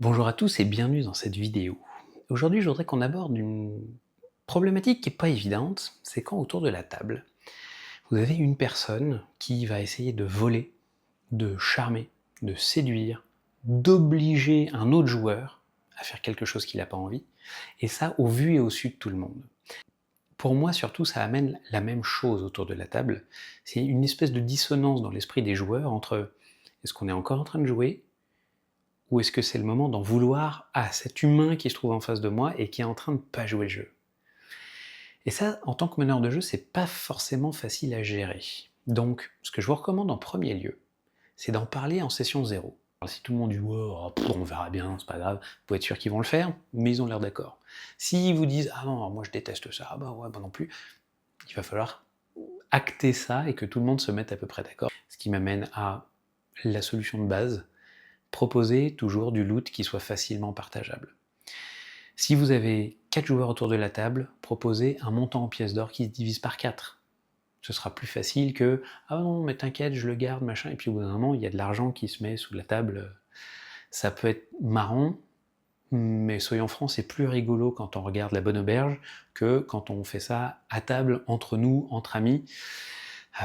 Bonjour à tous et bienvenue dans cette vidéo. Aujourd'hui, je voudrais qu'on aborde une problématique qui n'est pas évidente, c'est quand autour de la table, vous avez une personne qui va essayer de voler, de charmer, de séduire, d'obliger un autre joueur à faire quelque chose qu'il n'a pas envie, et ça au vu et au su de tout le monde. Pour moi, surtout, ça amène la même chose autour de la table, c'est une espèce de dissonance dans l'esprit des joueurs entre est-ce qu'on est encore en train de jouer ou est-ce que c'est le moment d'en vouloir à cet humain qui se trouve en face de moi et qui est en train de pas jouer le jeu? Et ça, en tant que meneur de jeu, c'est pas forcément facile à gérer. Donc, ce que je vous recommande en premier lieu, c'est d'en parler en session 0. Alors, si tout le monde dit ouais, on verra bien, c'est pas grave, vous pouvez être sûr qu'ils vont le faire, mais ils ont l'air d'accord. S'ils vous disent ah non, moi je déteste ça, ah bah ouais, moi non plus, il va falloir acter ça et que tout le monde se mette à peu près d'accord. Ce qui m'amène à la solution de base, proposer toujours du loot qui soit facilement partageable. Si vous avez 4 joueurs autour de la table, proposez un montant en pièces d'or qui se divise par 4. Ce sera plus facile que ah non, mais t'inquiète, je le garde, machin, et puis au bout d'un moment, il y a de l'argent qui se met sous la table. Ça peut être marrant, mais soyons francs, c'est plus rigolo quand on regarde La Bonne Auberge que quand on fait ça à table, entre nous, entre amis.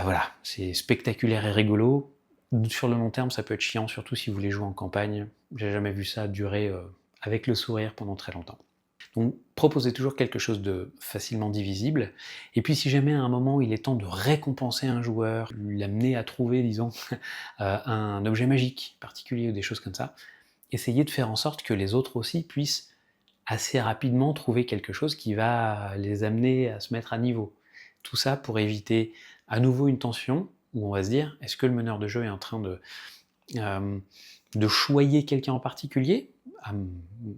Voilà, c'est spectaculaire et rigolo. Sur le long terme, ça peut être chiant, surtout si vous voulez jouer en campagne. J'ai jamais vu ça durer avec le sourire pendant très longtemps. Donc proposez toujours quelque chose de facilement divisible, et puis si jamais à un moment il est temps de récompenser un joueur, l'amener à trouver, disons, un objet magique particulier ou des choses comme ça, essayez de faire en sorte que les autres aussi puissent assez rapidement trouver quelque chose qui va les amener à se mettre à niveau. Tout ça pour éviter à nouveau une tension, où on va se dire, est-ce que le meneur de jeu est en train de choyer quelqu'un en particulier,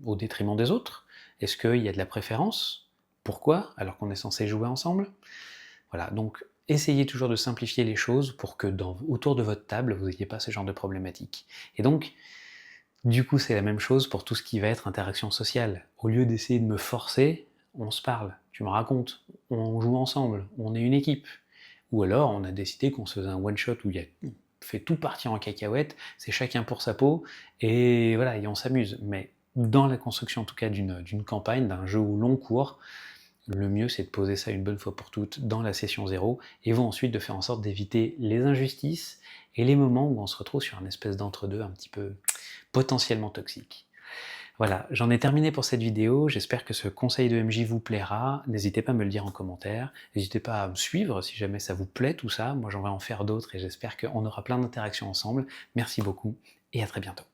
au détriment des autres? Est-ce qu'il y a de la préférence? Pourquoi? Alors qu'on est censé jouer ensemble? Voilà, donc essayez toujours de simplifier les choses pour que autour de votre table, vous n'ayez pas ce genre de problématique. Et donc, du coup, c'est la même chose pour tout ce qui va être interaction sociale. Au lieu d'essayer de me forcer, on se parle, tu me racontes, on joue ensemble, on est une équipe. Ou alors, on a décidé qu'on se faisait un one-shot où on fait tout partir en cacahuète, c'est chacun pour sa peau, et voilà, et on s'amuse. Mais dans la construction, en tout cas, d'une campagne, d'un jeu au long cours, le mieux, c'est de poser ça une bonne fois pour toutes dans la session 0, et vous ensuite de faire en sorte d'éviter les injustices et les moments où on se retrouve sur un espèce d'entre-deux un petit peu potentiellement toxique. Voilà, j'en ai terminé pour cette vidéo, j'espère que ce conseil de MJ vous plaira, n'hésitez pas à me le dire en commentaire, n'hésitez pas à me suivre si jamais ça vous plaît tout ça, moi j'en vais en faire d'autres et j'espère qu'on aura plein d'interactions ensemble. Merci beaucoup et à très bientôt.